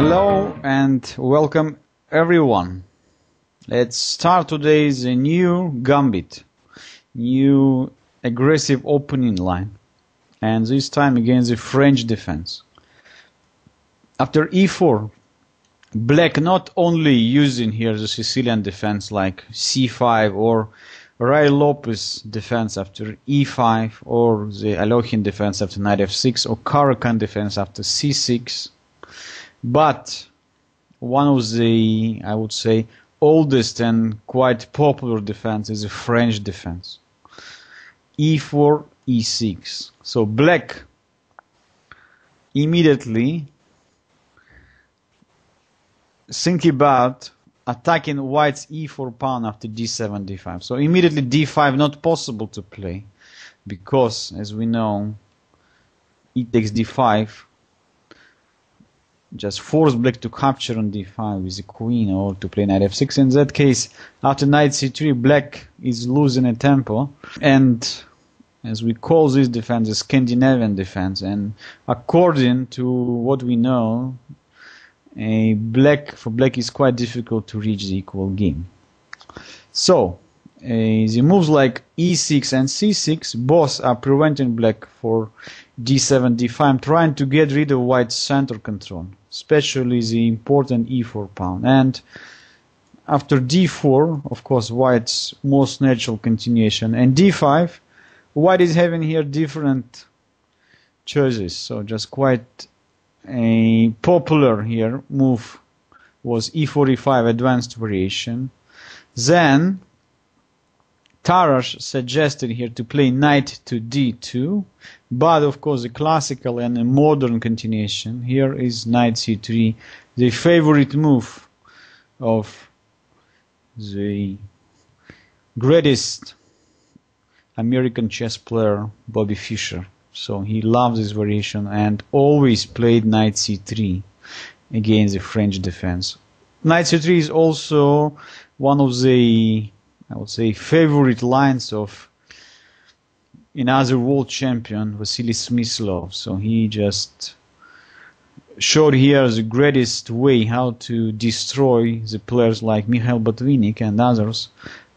Hello and welcome everyone. Let's start today's new gambit, new aggressive opening line, and this time against the French defense. After e4, black not only using here the Sicilian defense like c5 or Ray Lopez defense after e5 or the Alohin defense after knight f6 or Caracan defense after c6, but one of the, I would say, oldest and quite popular defense is the French defense. e4, e6. So black immediately think about attacking white's e4 pawn after d7, d5. So immediately d5 not possible to play because, as we know, e takes d5 just force black to capture on d5 with the queen or to play knight f6. In that case, after knight c3, black is losing a tempo, and as we call this defense, the Scandinavian defense, and according to what we know, for black is quite difficult to reach the equal game. So the moves like e6 and c6 both are preventing black for d7, d5, trying to get rid of white's center control, especially the important e4 pawn. And after d4, of course, white's most natural continuation, and d5, white is having here different choices. So just quite a popular here move was e4, e5 advanced variation. Then Tarrasch suggested here to play knight to d2, but of course the classical and a modern continuation here is knight c3, the favorite move of the greatest American chess player Bobby Fischer. So he loves this variation and always played knight c3 against the French defense. Knight c3 is also one of the, I would say, favorite lines of another world champion, Vasily Smyslov. So he just showed here the greatest way how to destroy the players like Mikhail Botvinnik and others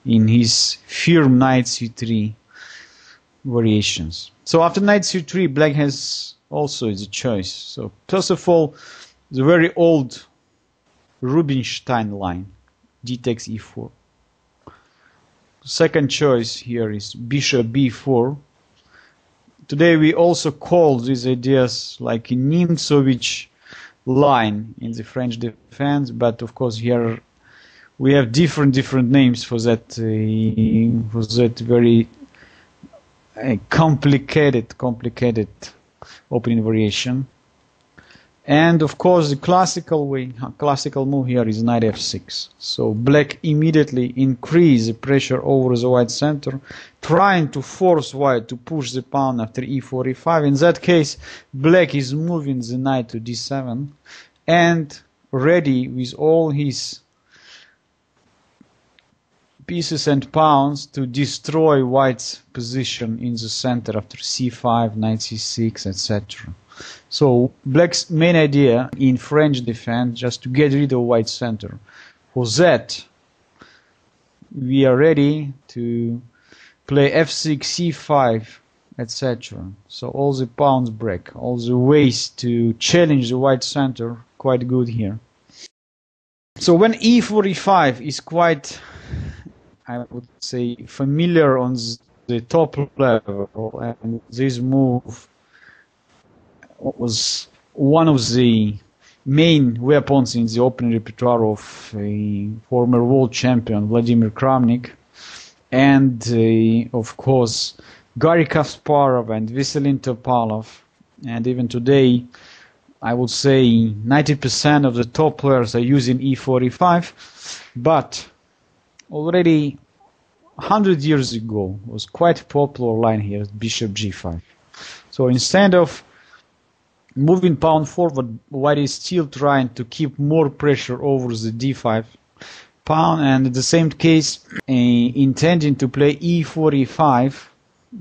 in his firm knight c3 variations. So after knight c3, black has also the choice. So first of all, the very old Rubinstein line, d takes e4. Second choice here is bishop b4. Today we also call these ideas like a Nimzovich line in the French defense, but of course here we have different names for that very complicated opening variation. And of course the classical move here is knight f6. So black immediately increase the pressure over the white center, trying to force white to push the pawn after e4, e5. In that case, black is moving the knight to d7 and ready with all his pieces and pawns to destroy white's position in the center after c5, knight c6, etc. So black's main idea in French defense just to get rid of white center. For that, we are ready to play f6, c5, etc. So all the pawns break, all the ways to challenge the white center, quite good here. So when e4, e5 is quite, I would say, familiar on the top level, and this move was one of the main weapons in the opening repertoire of a former world champion Vladimir Kramnik, and of course Garry Kasparov and Veselin Topalov, and even today I would say 90% of the top players are using e4, e5, but already 100 years ago was quite a popular line here, bishop g5. So instead of moving pawn forward, white is still trying to keep more pressure over the d5 pawn, and in the same case intending to play e4, e5,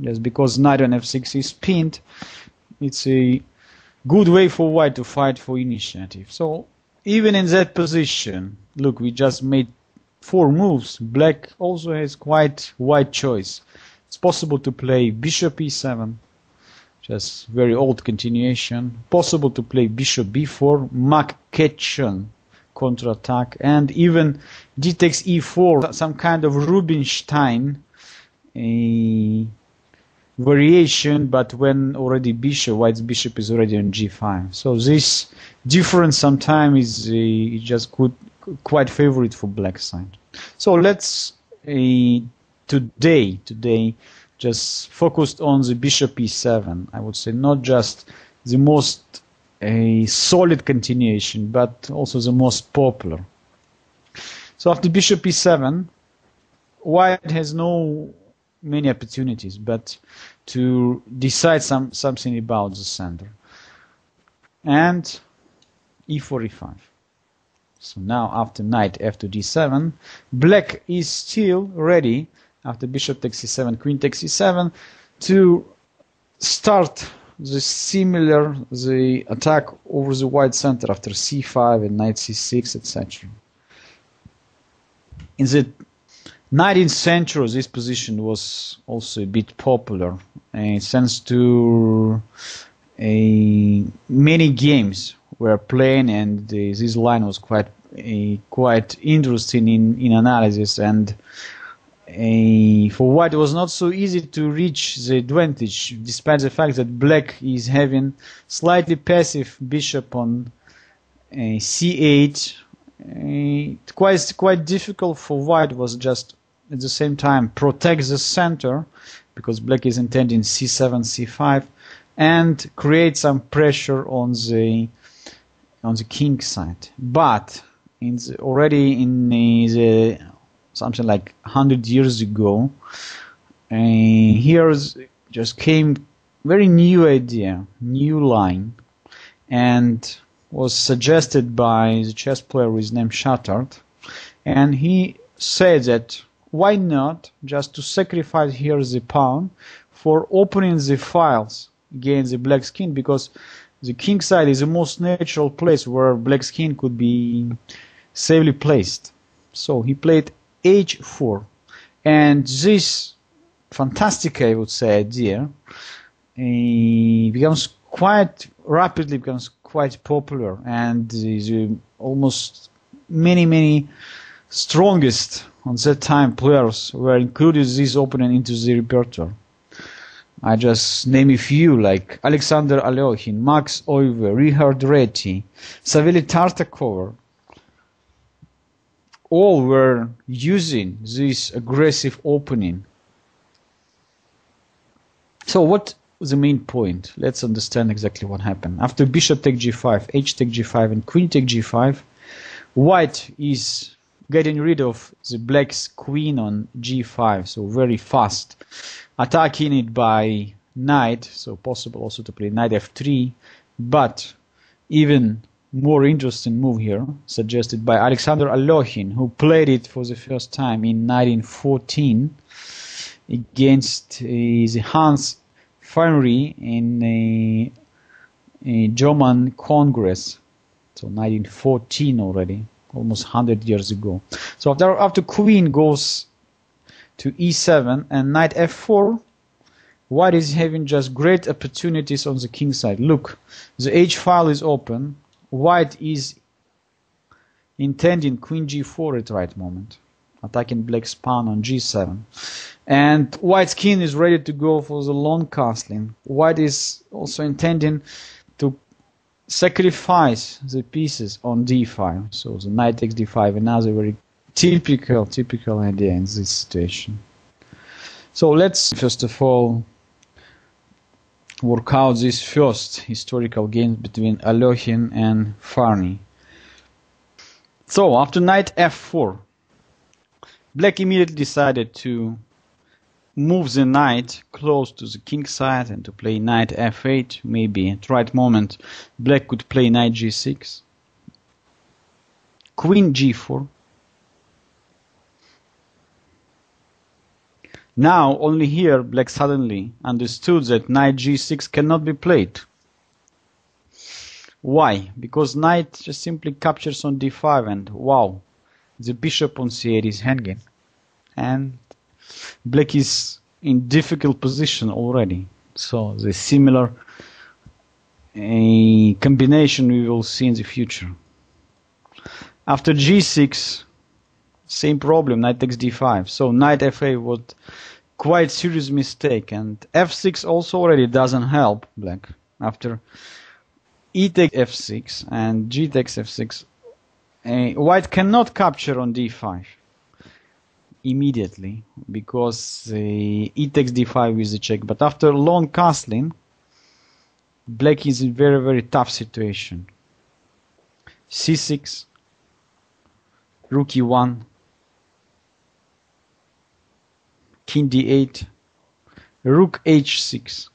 just because knight on f6 is pinned. It's a good way for white to fight for initiative. So even in that position, look, we just made 4 moves. Black also has quite wide choice. It's possible to play bishop e7, just very old continuation. Possible to play bishop b4, McCutcheon counterattack, and even d takes e4, some kind of Rubinstein variation, but when already white's bishop is already on g5. So this difference sometimes is just quite favorite for black side. So let's today just focused on the bishop e7. I would say not just the most solid continuation, but also the most popular. So after bishop e7, white has no many opportunities but to decide something about the center. And e4, e5. So now after knight f to d7, black is still ready after bishop takes e7, queen takes e7 to start the attack over the white center after c5 and knight c6, etc. In the 19th century, this position was also a bit popular, thanks to many games were playing, and this line was quite interesting in analysis. And for white, it was not so easy to reach the advantage, despite the fact that black is having slightly passive bishop on c8. Quite difficult for white was just at the same time protect the center, because black is intending c7, c5, and create some pressure on the king side. But already in something like 100 years ago, here just came very new idea, new line, and was suggested by the chess player with name Chatard, and he said that why not just to sacrifice here the pawn for opening the files against the black's king, because the king side is the most natural place where black's king could be safely placed. So he played h4, and this fantastic, I would say, idea becomes quite popular, and is almost many strongest on that time players were included this opening into the repertoire. I just name a few, like Alexander Alekhin, Max Euwe, Richard Reti, Savely Tartakov. All were using this aggressive opening. So what was the main point? Let's understand exactly what happened. After bishop take g5, h take g5, and queen take g5, white is getting rid of the black's queen on g5, so very fast, attacking it by knight, so possible also to play knight f3, but even more interesting move here, suggested by Alexander Alekhin, who played it for the first time in 1914 against the Hans Fenry in a German Congress, so 1914 already, almost 100 years ago. So after queen goes to e7 and knight f4, white is having just great opportunities on the king side. Look, the h file is open. White is intending queen g4 at the right moment, attacking black's pawn on g7. And white's king is ready to go for the long castling. White is also intending to sacrifice the pieces on d5. So the knight takes d5, another very typical idea in this situation. So let's first of all work out this first historical game between Alekhin and Fenry. So after knight f4, black immediately decided to move the knight close to the king side and to play knight f8. Maybe at the right moment black could play knight g6, queen g4. Now only here black suddenly understood that knight g6 cannot be played. Why? Because knight just simply captures on d5 and wow, the bishop on c8 is hanging. And black is in difficult position already. So the similar combination we will see in the future. After g6, same problem, knight takes d5. So knight f8 was quite serious mistake, and f6 also already doesn't help black. After e takes f6 and g takes f6, white cannot capture on d5 immediately because e takes d5 with the check. But after long castling, black is in very tough situation. c6, rook e1, king d8, rook h6.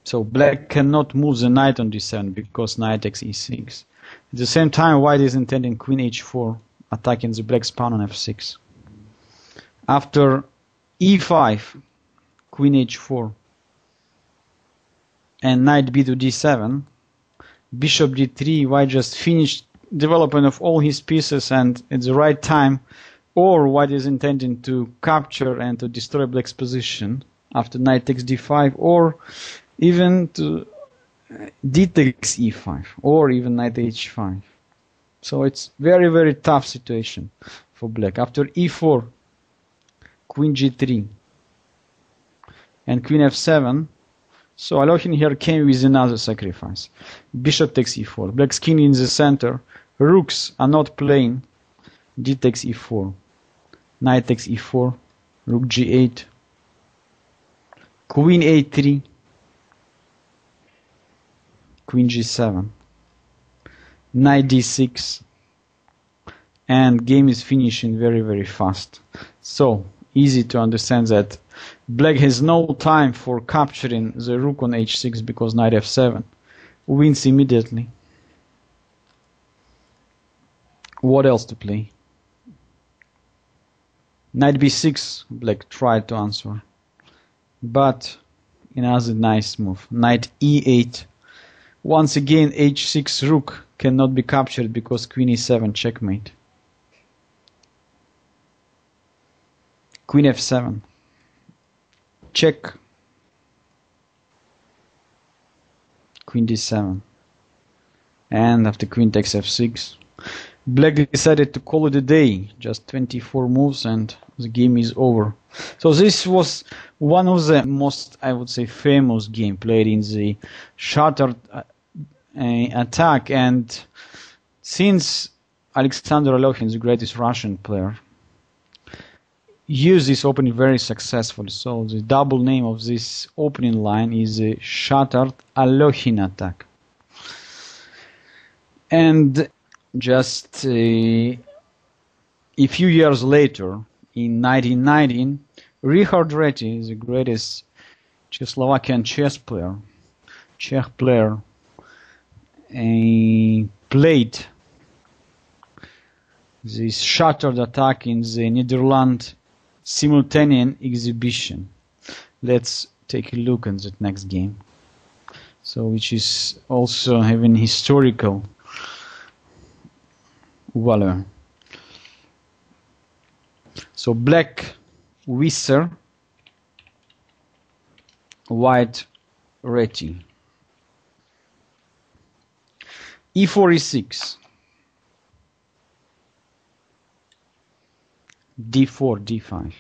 So black cannot move the knight on d7 because knight takes e6. At the same time, white is intending queen h4, attacking the black's pawn on f6. After e5, queen h4, and knight b to d7, bishop d3, white just finished development of all his pieces, and at the right time, or white is intending to capture and to destroy black's position after knight takes d5, or even to d takes e5, or even knight h5. So it's very tough situation for black. After e4, queen g3, and queen f7. So Alokhin here came with another sacrifice. Bishop takes e4, black's king in the center, rooks are not playing, d takes e4, knight takes e4, rook g8, queen a3, queen g7, knight d6, and game is finishing very fast. So easy to understand that black has no time for capturing the rook on h6 because knight f7 wins immediately. What else to play? Knight b6, black tried to answer, but another nice move. Knight e8. Once again, h6 rook cannot be captured because queen e7 checkmate. Queen f7. Check. Queen d7. And after queen takes f6, black decided to call it a day. Just 24 moves and the game is over. So this was one of the most, I would say, famous game played in the Chatard attack. And since Alexander Alokhin, the greatest Russian player, used this opening very successfully, so the double name of this opening line is the Chatard Alokhin attack. And just a few years later, in 1919, Richard Reti, the greatest Czechoslovakian chess player, Czech player, played this Chatard attack in the Netherlands simultaneous exhibition. Let's take a look at that next game. So, which is also having historical value. So black Visser, white Reti. e4 e6, d4 d5,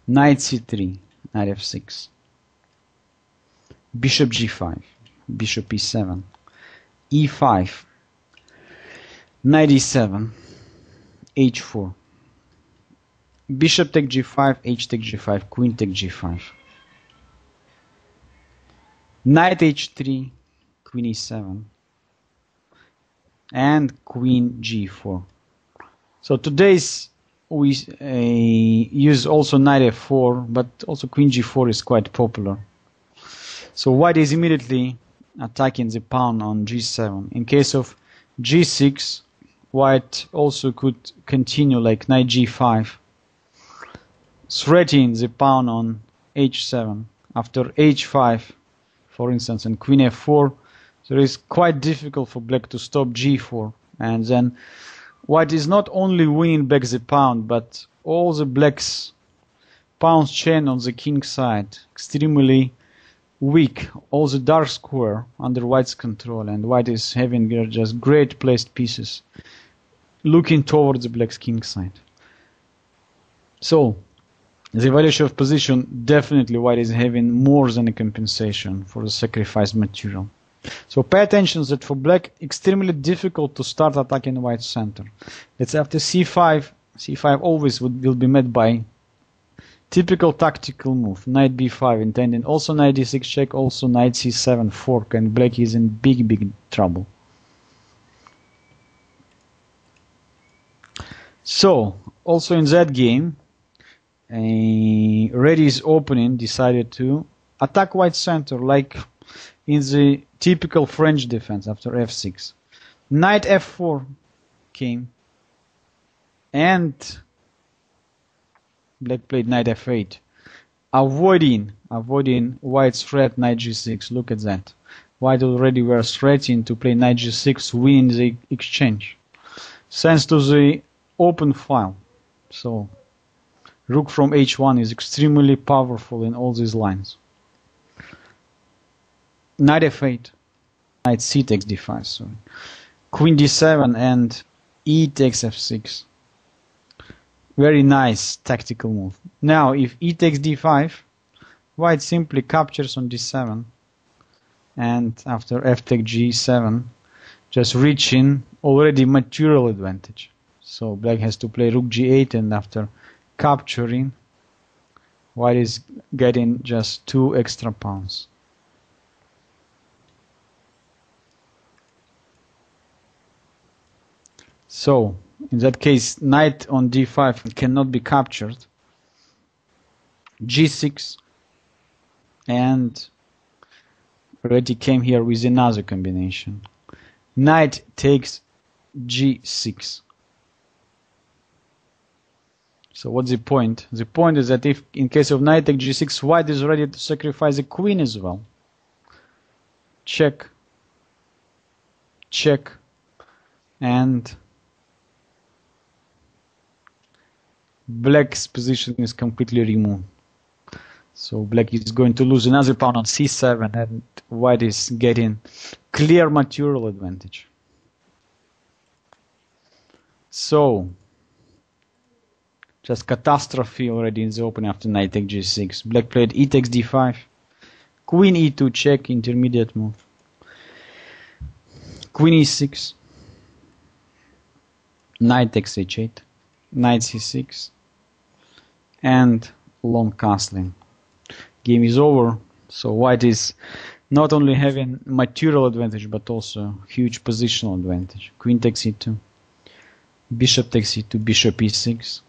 knight c3, knight f6, bishop g5, bishop e7, e5, knight e7, h4, bishop take g5, h take g5, queen take g5, knight h3, queen e7, and queen g4. So today's we use also knight f4, but also queen g4 is quite popular. So white is immediately attacking the pawn on g7. In case of g6, white also could continue like knight g5 threatening the pawn on h7. After h5, for instance, and queen f4, so it is quite difficult for black to stop g4. And then white is not only winning back the pawn, but all the black's pawns chain on the king side extremely weak. All the dark square under white's control, and white is having just great placed pieces looking towards the black's king side. So the evaluation of position, definitely white is having more than a compensation for the sacrificed material. So pay attention that for black, extremely difficult to start attacking white's center. Let's say after c5, c5 always will be met by typical tactical move, knight b5, intending also knight d6 check, also knight c7 fork, and black is in big trouble. So also in that game, Reddy's opening decided to attack white center like in the typical French defense after f6. Knight f4 came, and black played knight f8, avoiding white's threat knight g6. Look at that. White already were threatening to play knight g6, winning the exchange, thanks to the open file. So rook from h1 is extremely powerful in all these lines. Knight f8, knight c takes d5, sorry. Queen d7 and e takes f6. Very nice tactical move. Now if e takes d5, white simply captures on d7, and after f takes g7, just reaching already material advantage. So black has to play rook g8, and after capturing, white is getting just 2 extra pawns. So in that case, knight on d5 cannot be captured. g6, and already came here with another combination. Knight takes g6. So what's the point? The point is that if in case of knight takes g6, white is ready to sacrifice the queen as well. Check, check, and black's position is completely removed. So black is going to lose another pawn on c7, and white is getting clear material advantage. So just catastrophe already in the opening after knight takes g6. Black played e takes d5, queen e2 check, intermediate move, queen e6, knight takes h8, knight c6, and long castling. Game is over. So white is not only having material advantage but also huge positional advantage. Queen takes e2, bishop takes e2, bishop e6,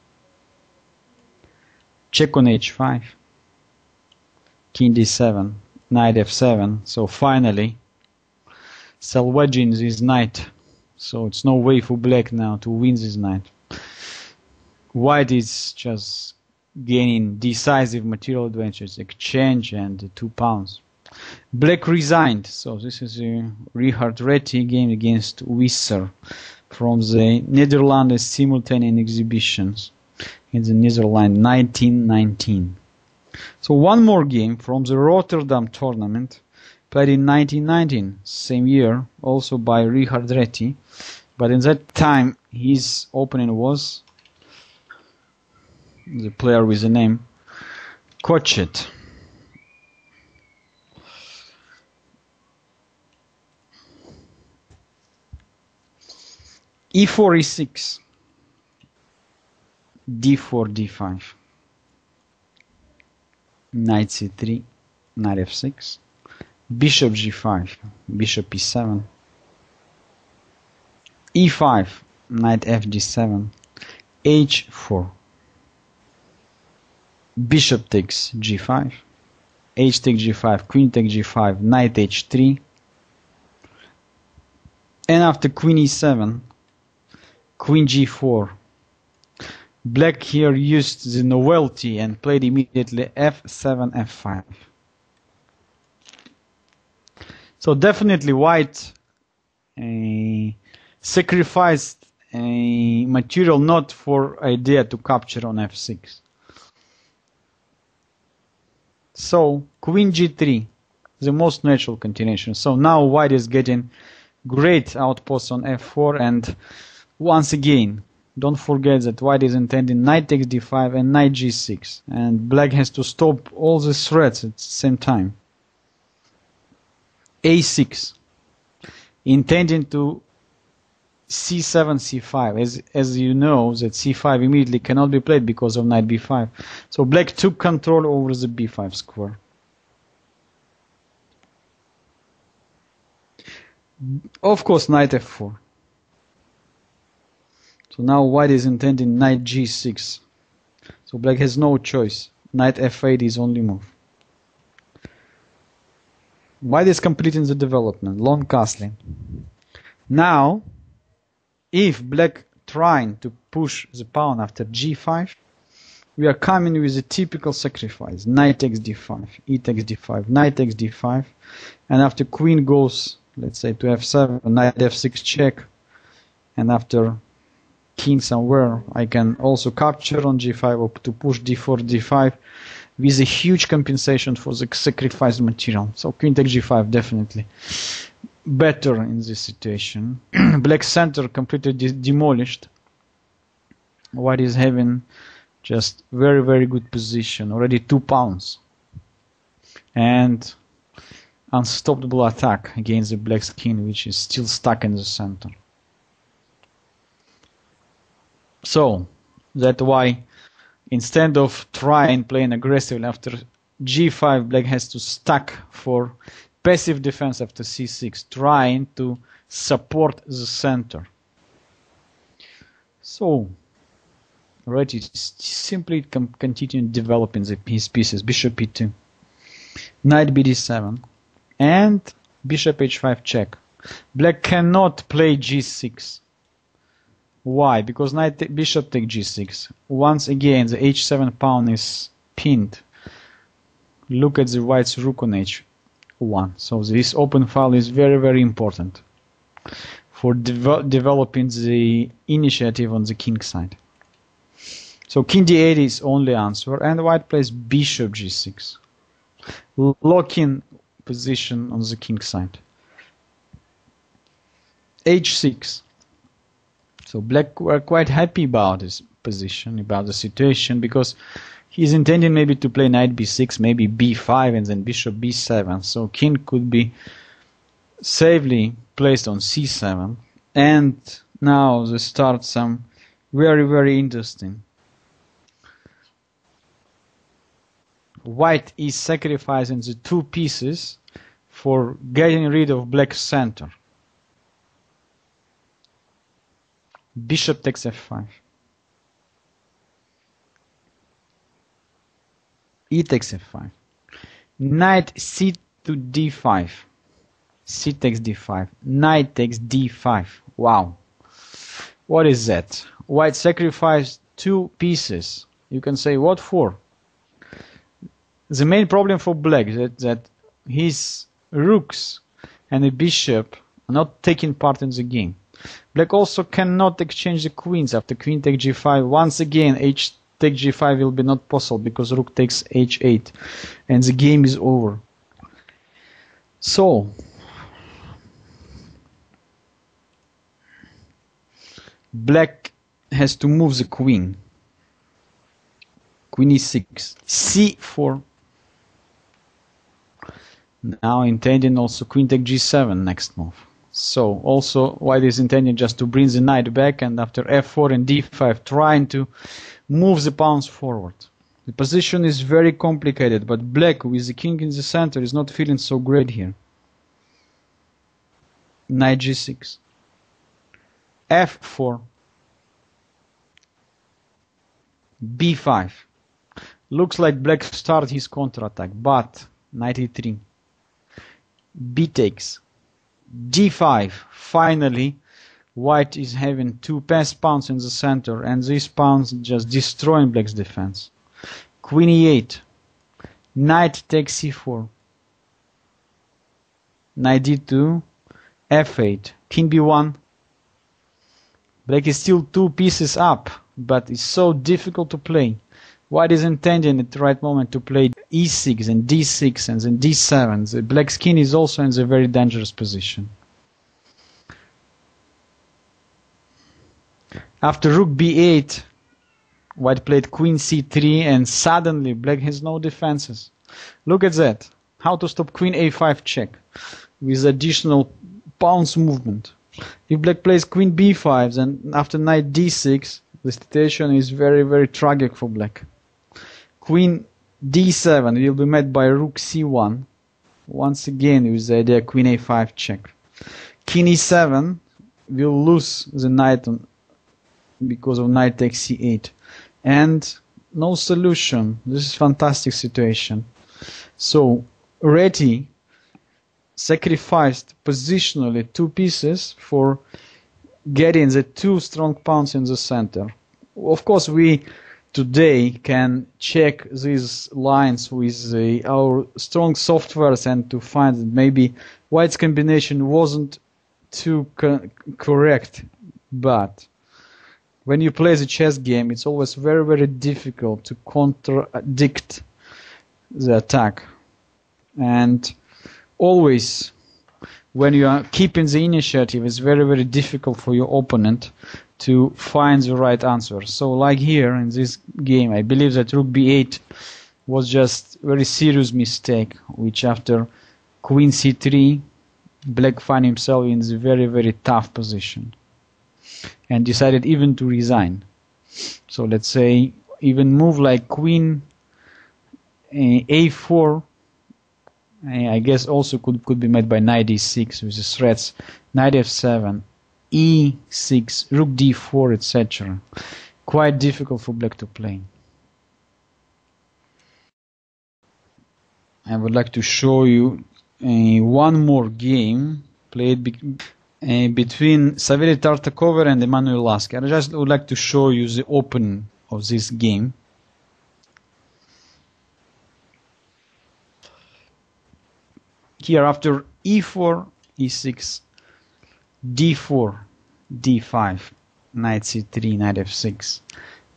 check on h5, king d7, knight f7. So finally salvaging this knight. So it's no way for black now to win this knight. White is just gaining decisive material advantage, exchange, and 2 pawns. Black resigned. So this is a Richard Reti game against Wisser from the Netherlands simultaneous exhibitions in the Netherlands 1919. So one more game from the Rotterdam tournament, played in 1919, same year, also by Richard Reti, but in that time his opponent was the player with the name Chatard. e4 e6, d4 d5, knight c3, knight f6, bishop g5, bishop e7, e5, knight f g7, h4, bishop takes g5, h takes g5, queen takes g5, knight h3, and after queen e7, queen g4, Black here used the novelty and played immediately f7, f5. So definitely white sacrificed a material not for idea to capture on f6. So queen g3, the most natural continuation. So now white is getting great outposts on f4, and once again, don't forget that white is intending knight takes d5 and knight g6, and black has to stop all the threats at the same time. a6, intending to c7, c5. As you know, that c5 immediately cannot be played because of knight b5. So black took control over the b5 square. Of course, knight f4. So now white is intending knight g6. So black has no choice. Knight f8 is only move. White is completing the development, long castling. Now, if black trying to push the pawn after g5, we are coming with a typical sacrifice. Knight takes d5, e takes d5, knight takes d5, and after queen goes, let's say, to f7, knight f6 check, and after king somewhere, I can also capture on g5 or to push d4, d5, with a huge compensation for the sacrificed material. So queen takes g5 definitely better in this situation. Black center completely demolished. White is having just very, very good position, already 2 pawns, and unstoppable attack against the black's king, which is still stuck in the center. So that's why instead of trying playing aggressively after g5, black has to stack for passive defense after c6, trying to support the center. So already simply continuing developing his pieces. Bishop e2, knight bd7, and bishop h5 check. Black cannot play g6. Why? Because bishop take g6. Once again, the h7 pawn is pinned. Look at the white's rook on h1. So this open file is very, very important for developing the initiative on the king side. So king d8 is only answer, and white plays bishop g6, locking position on the king side. h6. So black were quite happy about this position, about the situation, because he's intending maybe to play knight b6, maybe b5, and then bishop b7. So king could be safely placed on c7. And now they start some very, very interesting. White is sacrificing the 2 pieces for getting rid of black's center. Bishop takes f5. E takes f5. Knight c to d5. C takes d5. Knight takes d5. Wow. What is that? White sacrificed 2 pieces. You can say, what for? The main problem for black is that his rooks and the bishop are not taking part in the game. Black also cannot exchange the queens after queen takes g5. Once again, h take g5 will be not possible because rook takes h8, and the game is over. So black has to move the queen. Queen e6, c4. Now intending also queen take g7 next move. So also white is intending just to bring the knight back, and after f4 and d5 trying to move the pawns forward. The position is very complicated, but black with the king in the center is not feeling so great here. Knight g6, f4, b5. Looks like black started his counterattack, but knight e3, b takes, d5. Finally, White is having two passed pawns in the center, and these pawns just destroying black's defense. Queen e8. Knight takes c4. Knight d2. f8. King b1. Black is still two pieces up, but it's so difficult to play. White is intending at the right moment to play e6 and d6 and then d7. The black's king is also in a very dangerous position. After rook b8, white played queen c3, and suddenly black has no defenses. Look at that. How to stop queen a5 check with additional pawns movement. If black plays queen b5, then after knight d6, the situation is very, very tragic for black. Queen d7 will be met by rook c1. Once again with the idea queen a5 check. King e7 will lose the knight because of knight takes c8. And no solution. This is a fantastic situation. So Reti sacrificed positionally two pieces for getting the two strong pawns in the center. Of course, we today can check these lines with our strong softwares and to find that maybe white's combination wasn't too correct. But when you play the chess game, it's always very, very difficult to contradict the attack. And always, when you are keeping the initiative, it's very, very difficult for your opponent to find the right answer. So like here in this game, I believe that rook b8 was just a very serious mistake, which after queen c3, black found himself in a very, very tough position and decided even to resign. So let's say even move like queen a4, I guess also could be met by knight d6 with the threats knight f7, e6, rook d4, etc. Quite difficult for black to play. I would like to show you one more game played between Savely Tartakover and Emanuel Lasker. I just would like to show you the opening of this game. Here after e4, e6, d4, d5, knight c3, knight f6,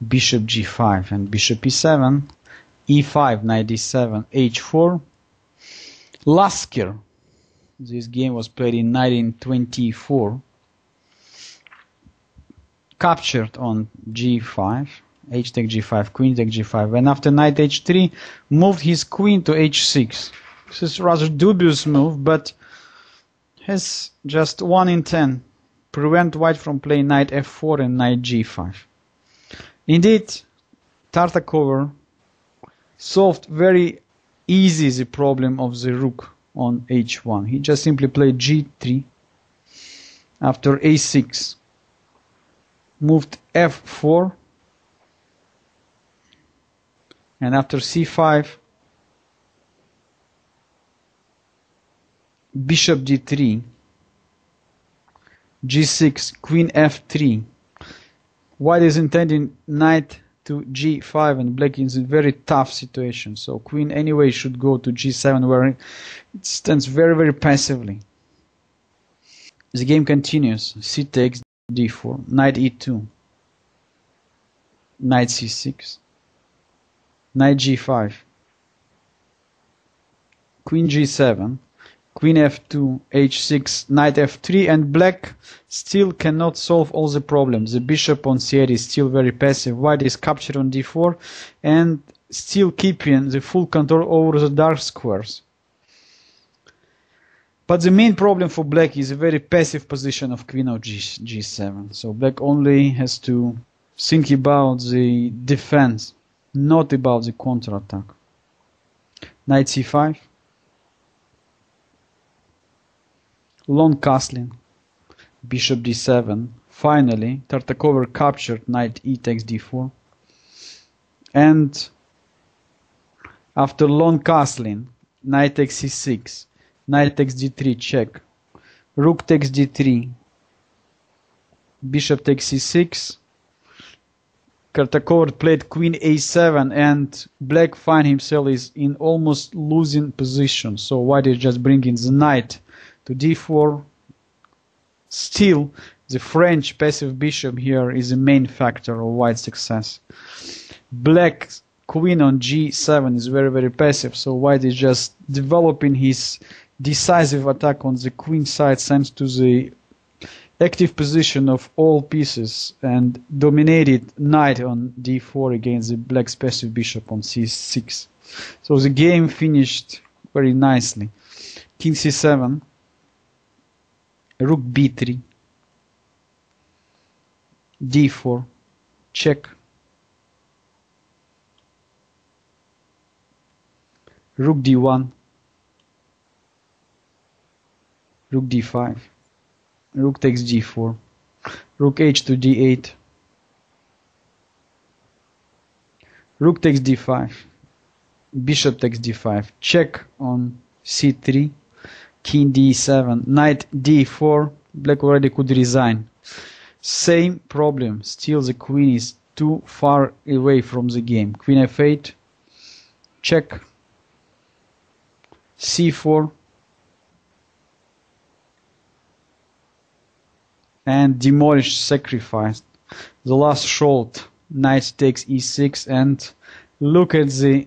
bishop g5 and bishop e7, e5, knight d7, h4. Lasker, this game was played in 1924, captured on g5, h take g5, queen take g5, and after knight h3 moved his queen to h6. This is a rather dubious move, but has just 1 in 10. Prevent white from playing knight f4 and knight g5. Indeed, Tartakover solved very easy the problem of the rook on h1. He just simply played g3. After a6, moved f4, and after c5, bishop d3, g6, queen f3. White is intending knight to g5 and black is in a very tough situation. So queen anyway should go to g7 where it stands very, very passively. The game continues. C takes d4, knight e2, knight c6, knight g5, queen g7, queen f2, h6, knight f3, and black still cannot solve all the problems. The bishop on c8 is still very passive. White is captured on d4 and still keeping the full control over the dark squares. But the main problem for black is a very passive position of queen of g7. So black only has to think about the defense, not about the counterattack. Knight c5. Long castling, bishop d7. Finally, Tartakover captured knight e takes d4. And after long castling, knight takes c6, knight takes d3 check, rook takes d3, bishop takes c6. Chatard played queen a7, and black find himself is in almost losing position. So white is just bringing the knight to d4. Still, the French passive bishop here is the main factor of white's success. Black queen on g7 is very, very passive, so white is just developing his decisive attack on the queen side thanks to the active position of all pieces and dominated knight on d4 against the black's passive bishop on c6. So the game finished very nicely. King c7, rook b3, d4, check, rook d1, rook d5, rook takes g4, rook h to d8, rook takes d5, bishop takes d5, check on c3, king d7, knight d4, black already could resign. Same problem, still the queen is too far away from the game. Queen f8, check, c4, and demolish, sacrificed. The last shot, knight takes e6, and look at the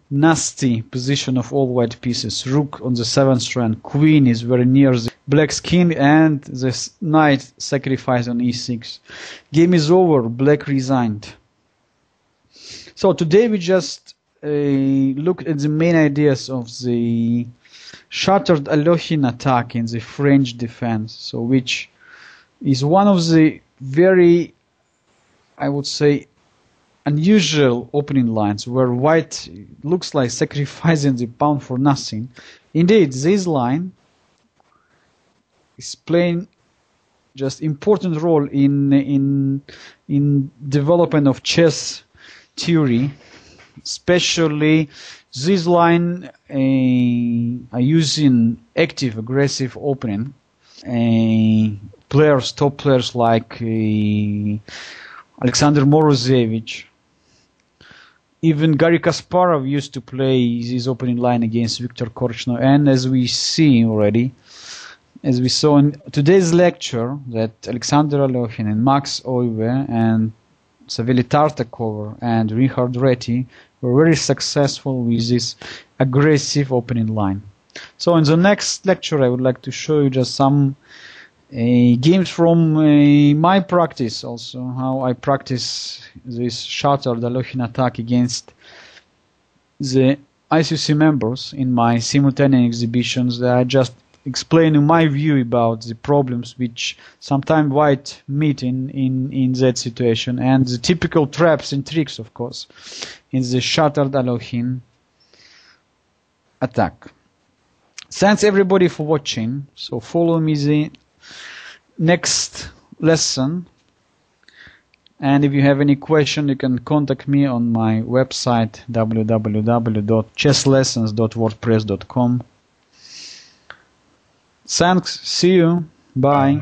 nasty position of all white pieces. Rook on the 7th rank, queen is very near the black's king, and the knight sacrificed on e6. Game is over, black resigned. So today we just looked at the main ideas of the Chatard1 attack in the French defense, so which is one of the very, I would say, unusual opening lines where white looks like sacrificing the pawn for nothing. Indeed, this line is playing just important role in development of chess theory, especially this line are using active aggressive opening. Top players like Alexander Morozevich, even Garry Kasparov used to play this opening line against Viktor Korchnoi, and as we see already, as we saw in today's lecture, that Alexander Alokhin and Max Oive and Savely Tartakov and Richard Reti were very successful with this aggressive opening line. So in the next lecture I would like to show you just some games from my practice, also how I practice this Chatard1 attack against the ICC members in my simultaneous exhibitions, that I just explain my view about the problems which sometimes white meet in that situation, and the typical traps and tricks, of course, in the Chatard1 attack. Thanks everybody for watching. So follow me the next lesson, and if you have any question you can contact me on my website www.chesslessons.wordpress.com. Thanks, see you, bye.